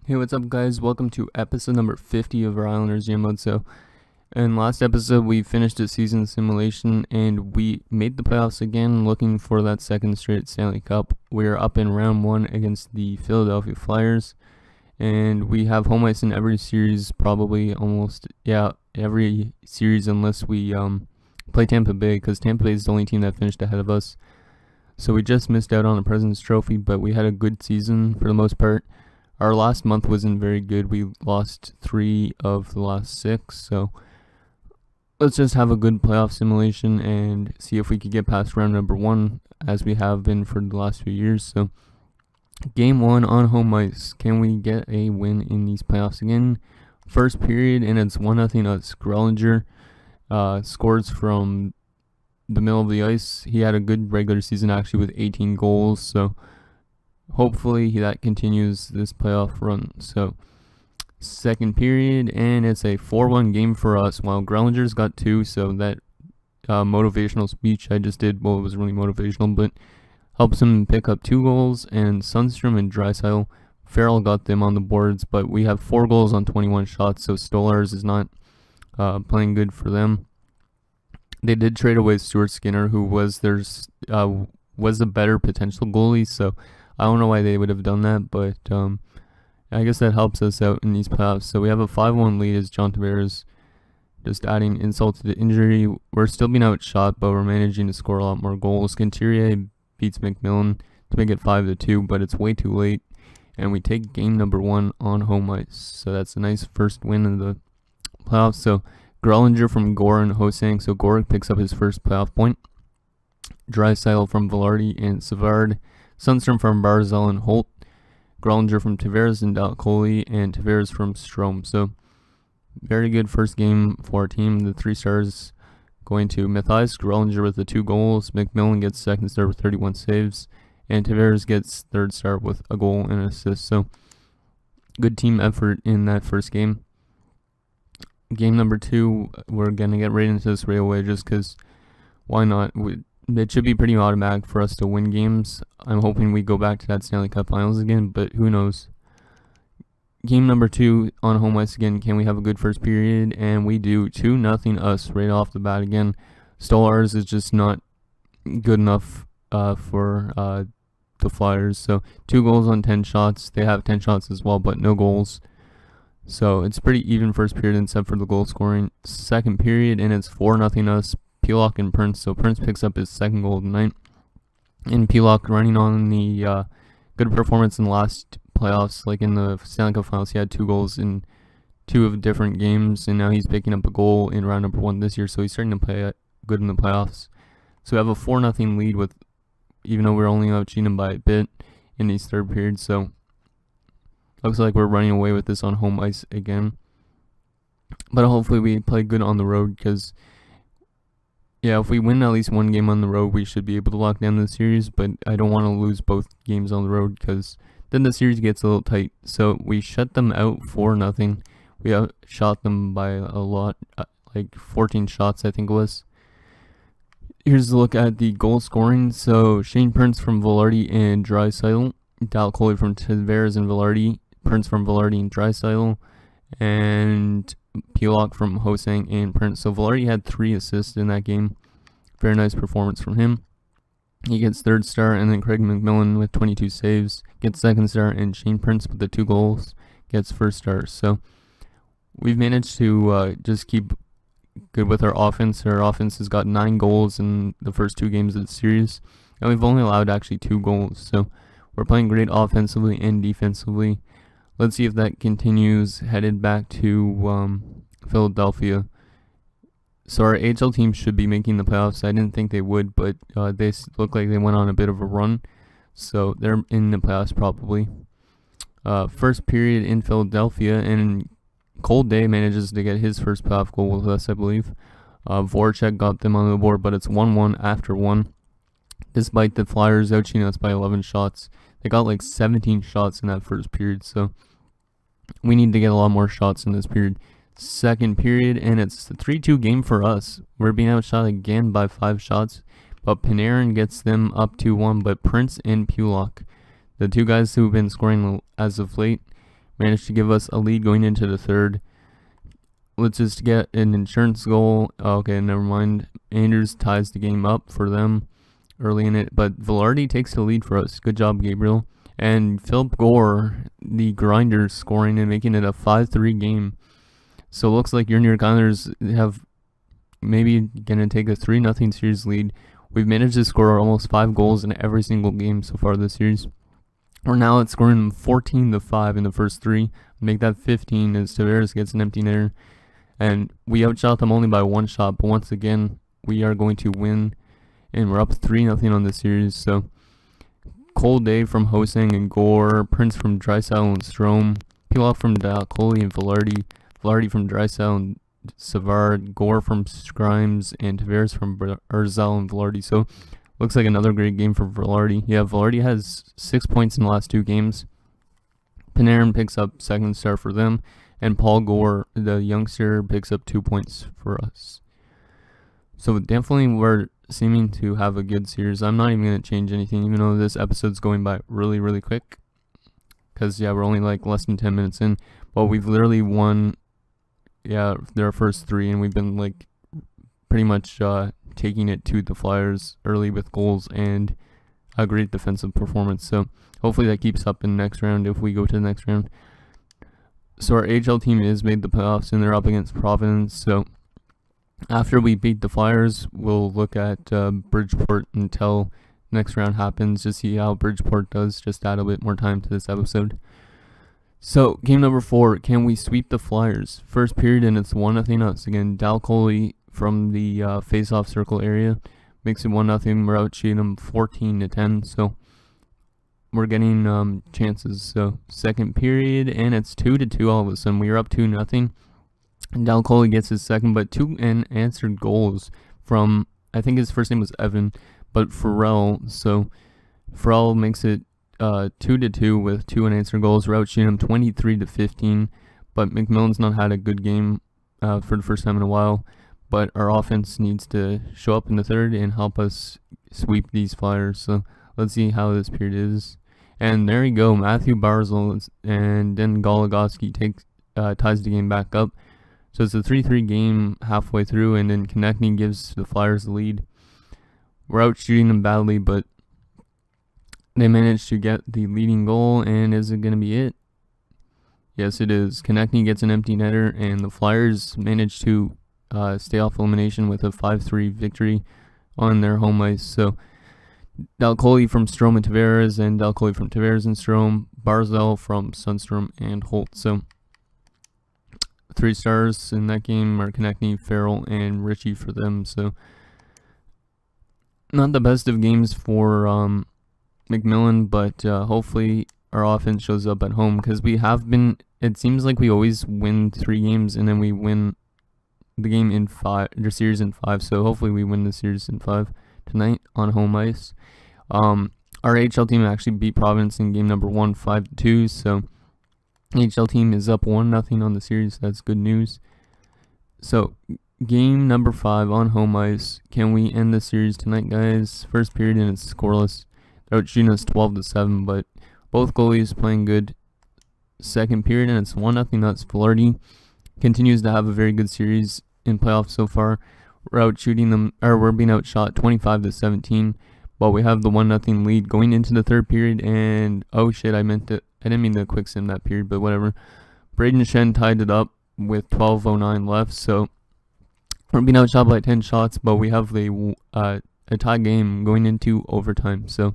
Hey, what's up, guys? Welcome to episode number 50 of our Islanders Game Mode. So, in last episode, we finished a season simulation and we made the playoffs again, looking for that second straight Stanley Cup. We are up in round one against the Philadelphia Flyers, and we have home ice in every series, probably almost, every series unless we play Tampa Bay, because Tampa Bay is the only team that finished ahead of us. So we just missed out on the President's Trophy, but we had a good season for the most part. Our last month wasn't very good. We lost 3 of the last 6, so let's just have a good playoff simulation and see if we could get past round number 1, as we have been for the last few years. So, game 1 on home ice. Can we get a win in these playoffs again? First period, and it's 1-0 us. Grellinger scores from the middle of the ice. He had a good regular season, actually, with 18 goals, so hopefully that continues this playoff run. So, second period, and it's a 4-1 game for us, while Grellinger's got 2, so that motivational speech I just did, well, it was really motivational, but helps him pick up 2 goals, and Sundstrom and Draisaitl, Farrell got them on the boards, but we have 4 goals on 21 shots, so Stolarz is not playing good for them. They did trade away Stuart Skinner, who was the better potential goalie, so I don't know why they would have done that, but I guess that helps us out in these playoffs. So we have a 5-1 lead as John Tavares, just adding insult to the injury. We're still being outshot, but we're managing to score a lot more goals. Couturier beats McMillan to make it 5-2, but it's way too late, and we take game number 1 on home ice. So that's a nice first win in the playoffs. So Grellinger from Gore and Hosang. So Gore picks up his first playoff point. Draisaitl from Velarde and Savard. Sundstrom from Barzal and Holt. Grellinger from Tavares and Dalcoli, and Tavares from Strome. So, very good first game for our team. The 3 stars going to Matthijs Grellinger with the 2 goals. McMillan gets second star with 31 saves. And Tavares gets third star with a goal and an assist. So, good team effort in that first game. Game number 2, we're going to get right into this right away just because why not? It should be pretty automatic for us to win games. I'm hoping we go back to that Stanley Cup Finals again, but who knows. Game number 2 on home ice again. Can we have a good first period? And we do. 2-0 us right off the bat again. Stolarz is just not good enough for the Flyers. So 2 goals on 10 shots. They have 10 shots as well, but no goals. So it's pretty even first period except for the goal scoring. Second period, and it's 4-0 us. Pulock and Prince. So Prince picks up his second goal of the night. And Pulock running on the good performance in the last playoffs, like in the Stanley Cup Finals. He had 2 goals in 2 of different games, and now he's picking up a goal in round number 1 this year. So he's starting to play good in the playoffs. So we have a 4-0 lead with, even though we're only out-cheating him by a bit in these third periods. So looks like we're running away with this on home ice again. But hopefully we play good on the road, because if we win at least 1 game on the road, we should be able to lock down the series, but I don't want to lose both games on the road, because then the series gets a little tight. So we shut them out 4-0. We outshot them by a lot, like 14 shots, I think it was. Here's a look at the goal scoring. So Shane Prince from Velarde and Draisaitl. Dalcoli from Tavares and Velarde. Prince from Velarde and Draisaitl. And Pulock from Hosang and Prince. So Velarde had 3 assists in that game. Very nice performance from him. He gets third star, and then Craig McMillan with 22 saves gets second star, and Shane Prince with the 2 goals gets first star. So we've managed to just keep good with our offense. Our offense has got 9 goals in the first 2 games of the series, and we've only allowed actually 2 goals. So we're playing great offensively and defensively. Let's see if that continues headed back to Philadelphia. So our AHL team should be making the playoffs. I didn't think they would, but they look like they went on a bit of a run. So they're in the playoffs probably. First period in Philadelphia, and Cole Day manages to get his first playoff goal with us, I believe. Voracek got them on the board, but it's 1-1 after 1. Despite the Flyers out-cheating us by 11 shots. They got like 17 shots in that first period, so we need to get a lot more shots in this period. Second period, and it's a 3-2 game for us. We're being outshot again by 5 shots, but Panarin gets them up 2-1, but Prince and Pulock, the 2 guys who've been scoring as of late, managed to give us a lead going into the third. Let's just get an insurance goal. Okay, never mind. Anders ties the game up for them early in it, but Velarde takes the lead for us. Good job, Gabriel. And Philip Gore, the grinder, scoring and making it a 5-3 game. So it looks like your New York Islanders have maybe going to take a 3-0 series lead. We've managed to score almost 5 goals in every single game so far this series. We're now at scoring 14-5 in the first 3. Make that 15 as Tavares gets an empty netter. And we outshot them only by 1 shot, but once again, we are going to win. And we're up 3-0 on this series. So, cold day from Hosang and Gore, Prince from Draisaitl and Strome, Pilot from Dalcoli and Velarde, Velarde from Draisaitl and Savard, Gore from Scrimes, and Tavares from Erzal and Velarde. So, looks like another great game for Velarde. Yeah, Velarde has 6 points in the last 2 games. Panarin picks up second star for them, and Paul Gore, the youngster, picks up 2 points for us. So definitely we're seeming to have a good series. I'm not even going to change anything, even though this episode's going by really, really quick. Because, yeah, we're only like less than 10 minutes in. But we've literally won, their first 3, and we've been like pretty much taking it to the Flyers early with goals and a great defensive performance. So hopefully that keeps up in the next round if we go to the next round. So our AHL team is made the playoffs, and they're up against Providence. So after we beat the Flyers, we'll look at Bridgeport until next round happens to see how Bridgeport does. Just add a bit more time to this episode. So game number 4, can we sweep the Flyers? First period, and it's 1-0 us. Again, Dalcoli from the face-off circle area makes it 1-0. We're outshooting them 14-10. So we're getting chances. So second period, and it's 2-2 all of a sudden. We are up 2-0. Dalcoli gets his second, but 2 unanswered goals from, I think his first name was Evan, but Farrell. So Farrell makes it 2-2 with 2 unanswered goals. We're outshooting him 23-15, but McMillan's not had a good game for the first time in a while. But our offense needs to show up in the third and help us sweep these Flyers. So let's see how this period is. And there you go, Matthew Barzal and then Goligoski ties the game back up. So it's a 3-3 game halfway through, and then Konechny gives the Flyers the lead. We're out shooting them badly, but they managed to get the leading goal, and is it going to be it? Yes, it is. Konechny gets an empty netter, and the Flyers manage to stay off elimination with a 5-3 victory on their home ice. So Dalcoli from Strome and Tavares, and Dalcoli from Tavares and Strome, Barzal from Sundstrom and Holt. So 3 stars in that game are Konechny, Farrell, and Ritchie for them. So not the best of games for McMillan, but hopefully our offense shows up at home, because we have been, it seems like we always win 3 games and then we win the game in 5, the series in 5. So hopefully we win the series in 5 tonight on home ice. Our AHL team actually beat Providence in game number 1, 5-2. So AHL team is up 1-0 on the series. That's good news. So game number 5 on home ice. Can we end the series tonight, guys? First period, and it's scoreless. They're outshooting us 12-7, but both goalies playing good. Second period, and it's 1-0 nuts. Velarde continues to have a very good series in playoffs so far. We're outshooting them, or we're being outshot 25-17, but we have the 1-0 lead going into the third period. And oh shit, I didn't mean to quick sim that period, but whatever. Braden Shen tied it up with 12:09 left, so we're being outshot by 10 shots, but we have a tie game going into overtime. So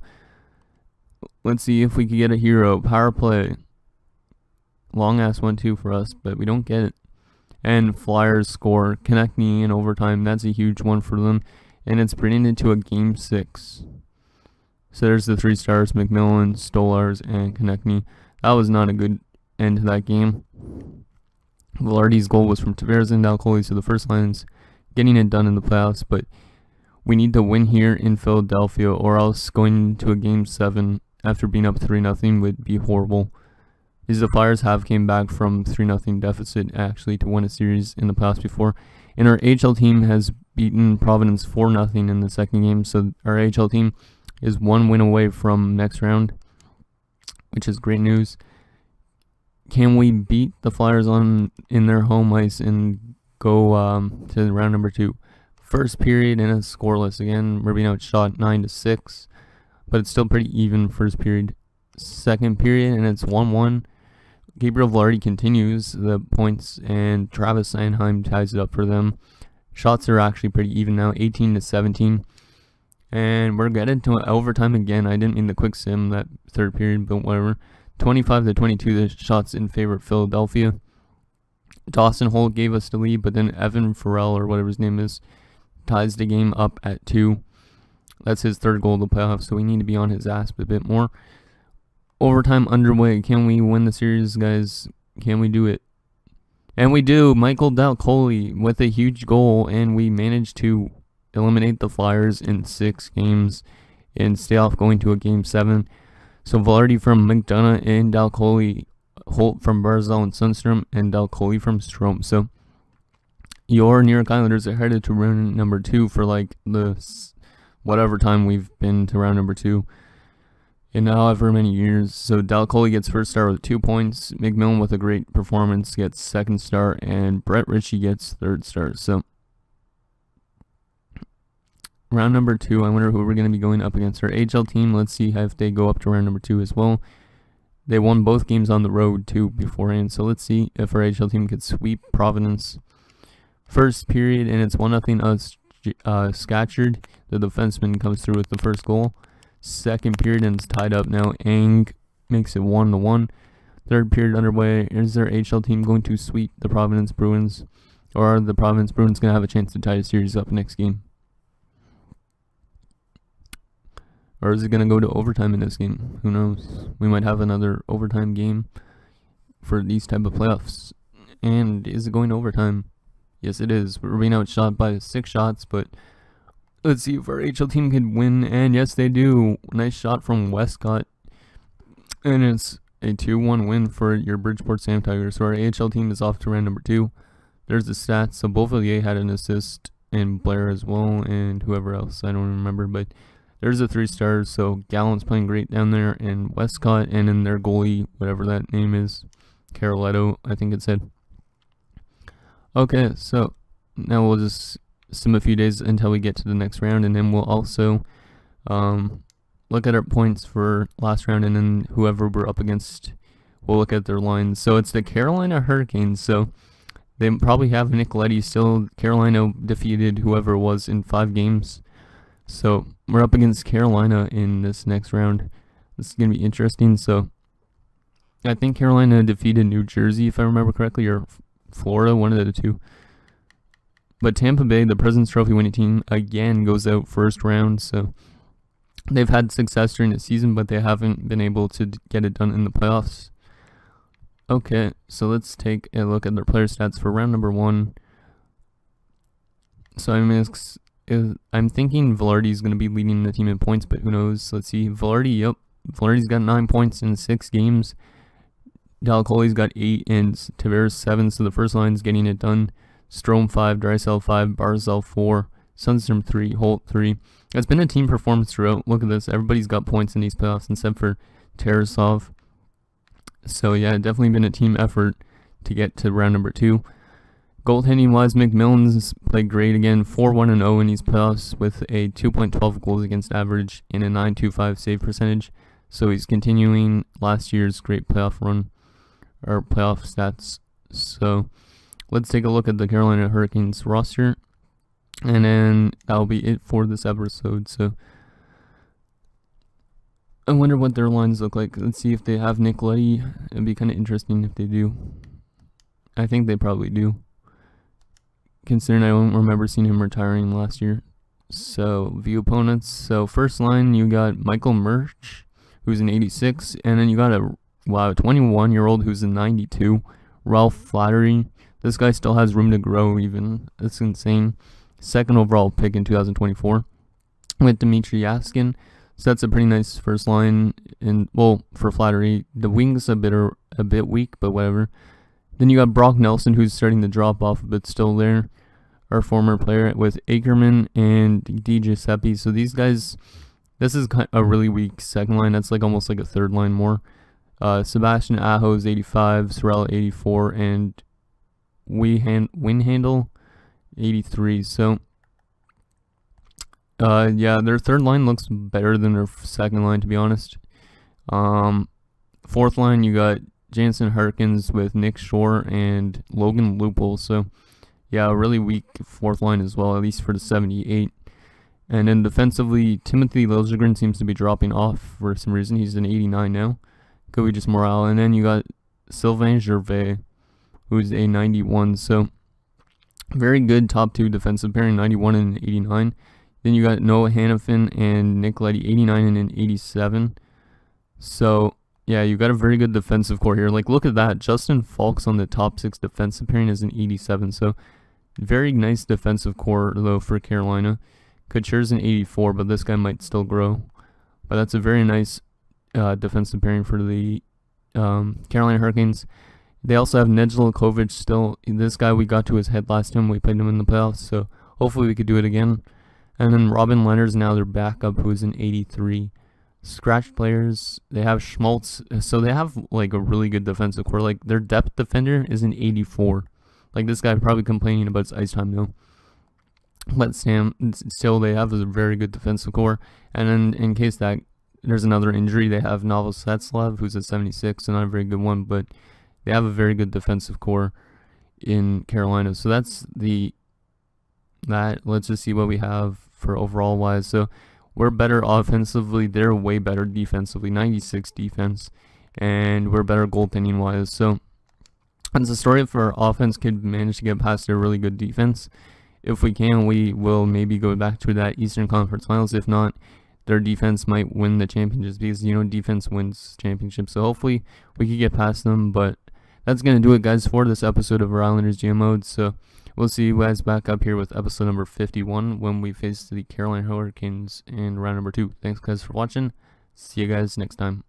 let's see if we can get a hero. Power play. Long ass 1-2 for us, but we don't get it. And Flyers score. Konechny in overtime. That's a huge one for them. And it's bringing it to a game 6. So there's the 3 stars, McMillan, Stolars, and Konechny. That was not a good end to that game. Velarde's goal was from Tavares and Dalcoli, so the first line's getting it done in the playoffs, but we need to win here in Philadelphia, or else going into a game 7 after being up 3-0 would be horrible. Is the Flyers have came back from 3-0 deficit actually to win a series in the playoffs before. And our AHL team has beaten Providence 4-0 in the second game. So our AHL team is 1 win away from next round, which is great news. can we beat the Flyers in their home ice and go to round number 2? First period and it's scoreless again. We're being outshot 9-6, but it's still pretty even first period. Second period and it's 1-1. Gabriel Velarde continues the points and Travis Sanheim ties it up for them. Shots are actually pretty even now, 18-17. And we're getting to overtime again. I didn't mean the quick sim that third period, but whatever. 25-22, the shots in favor of Philadelphia. Dawson Holt gave us the lead, but then Evan Farrell, or whatever his name is, ties the game up at 2. That's his third goal of the playoffs, so we need to be on his ass a bit more. Overtime underway. Can we win the series, guys? Can we do it? And we do. Michael Dalcoli with a huge goal, and we managed to eliminate the Flyers in 6 games and stay off going to a Game 7. So Velarde from McDonough and Dalcoli, Holt from Barzal and Sundstrom, and Dalcoli from Strome. So your New York Islanders are headed to round number 2 for like the whatever time we've been to round number 2 in however many years. So Dalcoli gets first star with 2 points. McMillan with a great performance gets second star, and Brett Ritchie gets third star. So round number 2, I wonder who we're going to be going up against. Our AHL team, let's see if they go up to round number 2 as well. They won both games on the road too beforehand, so let's see if our AHL team could sweep Providence. First period, and it's 1-0 us. Scatcherd, the defenseman, comes through with the first goal. Second period, and it's tied up now. Ang makes it 1-1. Third period underway. Is their AHL team going to sweep the Providence Bruins, or are the Providence Bruins going to have a chance to tie the series up next game? Or is it going to go to overtime in this game? Who knows? We might have another overtime game for these type of playoffs. And is it going to overtime? Yes, it is. We're being outshot by 6 shots, but let's see if our HL team can win. And yes, they do. Nice shot from Westcott. And it's a 2-1 win for your Bridgeport Sam Tigers. So our AHL team is off to round number 2. There's the stats. So Beauvillier had an assist, and Blair as well, and whoever else. I don't remember, but there's the 3 stars. So Gallant's playing great down there, and Westcott, and then their goalie, whatever that name is, Caroletto, I think it said. Okay, so now we'll just sim a few days until we get to the next round, and then we'll also look at our points for last round, and then whoever we're up against, we'll look at their lines. So it's the Carolina Hurricanes, so they probably have Nick Leddy still. Carolina defeated whoever it was in 5 games. So we're up against Carolina in this next round. This is going to be interesting. So I think Carolina defeated New Jersey, if I remember correctly, or Florida, one of the 2. But Tampa Bay, the President's Trophy winning team, again goes out first round. So they've had success during the season, but they haven't been able to get it done in the playoffs. Okay, so let's take a look at their player stats for round number 1. So I'm thinking Velarde is going to be leading the team in points, but who knows? Let's see. Velarde, yep. Velarde's got 9 points in 6 games. Dalcoli's got 8 and Tavares 7, so the first line's getting it done. Strome 5, Drysdale 5, Barzal 4, Sundstrom 3, Holt 3. It's been a team performance throughout. Look at this. Everybody's got points in these playoffs except for Tarasov. So yeah, definitely been a team effort to get to round number 2. Goaltending wise, McMillan's played great again, 4-1-0 in these playoffs with a 2.12 goals against average and a 9.25 save percentage. So he's continuing last year's great playoff run, or playoff stats. So let's take a look at the Carolina Hurricanes roster, and then that'll be it for this episode. So I wonder what their lines look like. Let's see if they have Nick Leddy. It'd be kind of interesting if they do. I think they probably do, considering I don't remember seeing him retiring last year. So view opponents. So first line, you got Michael Murch, who's an 86, and then you got a 21-year-old who's a 92, Ralph Flattery. This guy still has room to grow even. That's insane. Second overall pick in 2024 with Dmitry Yaskin. So that's a pretty nice first line. And well, for Flattery, the wings a bit weak, but whatever. Then you got Brock Nelson, who's starting to drop off, but still there. Our former player with Ackerman and Di Giuseppe. So these guys, this is a really weak second line. That's like almost like a third line more. Sebastian Aho is 85, Sorrell 84, and Winhandle 83. So, yeah, their third line looks better than their second line, to be honest. Fourth line, you got Jansen Harkins with Nick Shore and Logan Lupul. So, yeah, a really weak fourth line as well, at least for the 78. And then defensively, Timothy Liljegren seems to be dropping off for some reason. He's an 89 now. Could be just morale. And then you got Sylvain Gervais, who's a 91. So, very good top two defensive pairing, 91 and 89. Then you got Noah Hannafin and Nick Leddy, 89 and an 87. So, yeah, you got a very good defensive core here. Like, look at that. Justin Falk's on the top six defensive pairing is an 87. So, very nice defensive core, though, for Carolina. Couture's an 84, but this guy might still grow. But that's a very nice defensive pairing for the Carolina Hurricanes. They also have Nedeljkovic still. This guy, we got to his head last time we played him in the playoffs, so hopefully we could do it again. And then Robin Leonard's now their backup, who's an 83. Scratch players, they have Schmaltz, so they have like a really good defensive core. Like, their depth defender is an 84. Like, this guy probably complaining about his ice time though. But still, they have a very good defensive core. And then in case that there's another injury, they have Novoselav, who's a 76, so not a very good one, but they have a very good defensive core in Carolina. So that's that. Let's just see what we have for overall wise. So we're better offensively. They're way better defensively, 96 defense, and we're better goaltending wise. So it's a story if our offense could manage to get past their really good defense. If we can, we will maybe go back to that Eastern Conference Finals. If not, their defense might win the championships because, defense wins championships. So hopefully we can get past them. But that's going to do it, guys, for this episode of our Islanders GM Mode. So we'll see you guys back up here with episode number 51 when we face the Carolina Hurricanes in round number 2. Thanks, guys, for watching. See you guys next time.